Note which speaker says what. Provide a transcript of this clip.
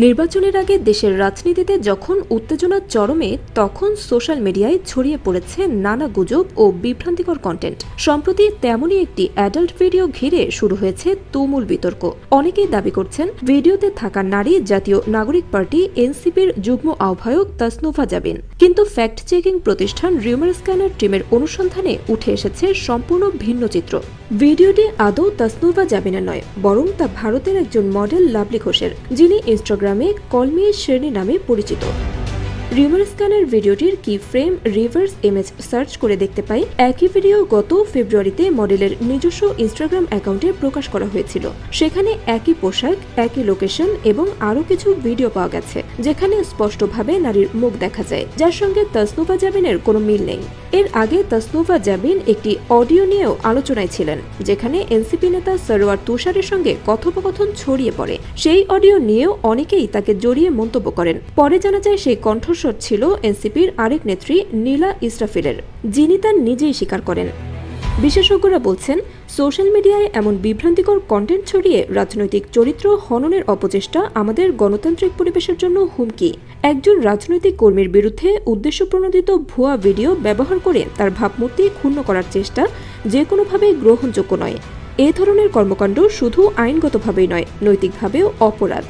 Speaker 1: নির্বাচনের আগে দেশের রাজনীতিতে যখন উত্তেজনা চরমে, তখন সোশ্যাল মিডিয়ায় ছড়িয়ে পড়েছে নানা গুজব ও বিভ্রান্তিকর কন্টেন্ট। সম্প্রতি তেমনই একটি অ্যাডাল্ট ভিডিও ঘিরে শুরু হয়েছে তুমুল বিতর্ক। অনেকেই দাবি করছেন ভিডিওতে থাকা নারী জাতীয় নাগরিক পার্টি এনসিপির যুগ্ম আহ্বায়ক তাসনুভা জাবিন। কিন্তু ফ্যাক্ট চেকিং প্রতিষ্ঠান রিউমার স্ক্যানার টিমের অনুসন্ধানে উঠে এসেছে সম্পূর্ণ ভিন্ন চিত্র। ভিডিওটি আদৌ তাসনুভা জাবিনের নয়, বরং তা ভারতের একজন মডেল লাভলি ঘোষের, যিনি ইনস্টাগ্রামে কল মি শেরনি নামে পরিচিত। রিউমার স্ক্যানার ভিডিওটির কি ফ্রেম রিভার্স ইমেজ সার্চ করে দেখতে পাই, একই ভিডিও গত ফেব্রুয়ারিতে মডেলের নিজস্ব ইনস্টাগ্রাম অ্যাকাউন্টে প্রকাশ করা হয়েছিল। সেখানে একই পোশাক, একই লোকেশন এবং আরও কিছু ভিডিও পাওয়া গেছে, যেখানে স্পষ্টভাবে নারীর মুখ দেখা যায়, যার সঙ্গে তাসনুভা জাবিনের কোনো মিল নেই। এর আগে তাসনুভা জাবিন একটি অডিও নিয়েও আলোচনায় ছিলেন, যেখানে এনসিপি নেতা সরওয়ার তুষারের সঙ্গে কথোপকথন ছড়িয়ে পড়ে। সেই অডিও নিয়েও অনেকেই তাকে জড়িয়ে মন্তব্য করেন। পরে জানা যায় সেই কণ্ঠস্বর ছিল এনসিপির আরেক নেত্রী নীলা ইসরাফিলের, যিনি তা নিজেই স্বীকার করেন। বিশেষজ্ঞরা বলছেন, সোশ্যাল মিডিয়ায় এমন বিভ্রান্তিকর কন্টেন্ট ছড়িয়ে রাজনৈতিক চরিত্র হননের অপচেষ্টা আমাদের গণতান্ত্রিক পরিবেশের জন্য হুমকি। একজন রাজনৈতিক কর্মীর বিরুদ্ধে উদ্দেশ্যপ্রণোদিত ভুয়া ভিডিও ব্যবহার করে তার ভাবমূর্তি ক্ষুণ্ণ করার চেষ্টা যে কোনোভাবে গ্রহণযোগ্য নয়। এ ধরনের কর্মকাণ্ড শুধু আইনগতভাবেই নয়, নৈতিকভাবেও অপরাধ।